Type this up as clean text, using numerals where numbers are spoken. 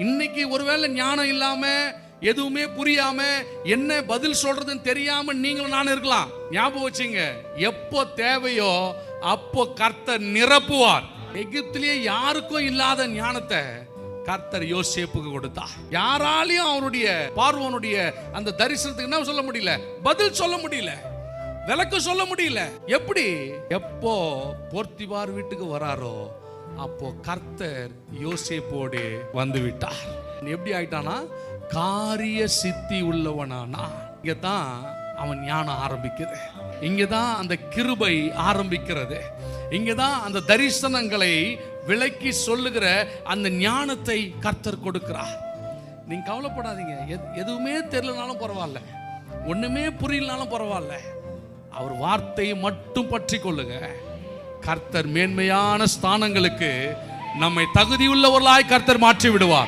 இன்னைக்கு ஒருவேளை ஞானம் இல்லாம எதுவுமே புரியாம என்ன பதில் சொல்றதுன்னு தெரியாம நீங்களும் நானும் இருக்கலாம். ஞாபகம் வச்சுங்க, எப்போ தேவையோ அப்போ கர்த்தர் நிரப்புவார். எகிப்திலேயே யாருக்கும் இல்லாத ஞானத்தை கர்த்தர் யோசேப்புக்கு கொடுத்தார். யாராலையும் அவனுடைய பார்வோனுடைய அந்த தரிசனத்துக்கு என்ன சொல்ல முடியல, பதில் சொல்ல முடியல, விளக்கம் சொல்ல முடியல. எப்படி? எப்போ போர்த்திபார் வீட்டுக்கு வராரோ அப்போ கர்த்தர் யோசேப்போடு வந்து விட்டார். எப்படி ஆயிட்டானா? காரிய சித்தி உள்ளவனானா. இங்கதான் அவன் ஞானம் ஆரம்பிக்குது, இங்கதான் அந்த கிருபை ஆரம்பிக்கிறது, இங்கதான் அந்த தரிசனங்களை விளக்கி சொல்லுகிற அந்த ஞானத்தை கர்த்தர் கொடுக்கிறார். நீங்க கவலைப்படாதீங்க, எதுவுமே தெரியலனாலும் பரவாயில்ல, ஒண்ணுமே புரியலனாலும் பரவாயில்ல, அவர் வார்த்தையை மட்டும் பற்றி கொள்ளுங்க. கர்த்தர் மேன்மையான ஸ்தானங்களுக்கு நம்மை தகுதியுள்ளவர்களாய் கர்த்தர் மாற்றி விடுவார்.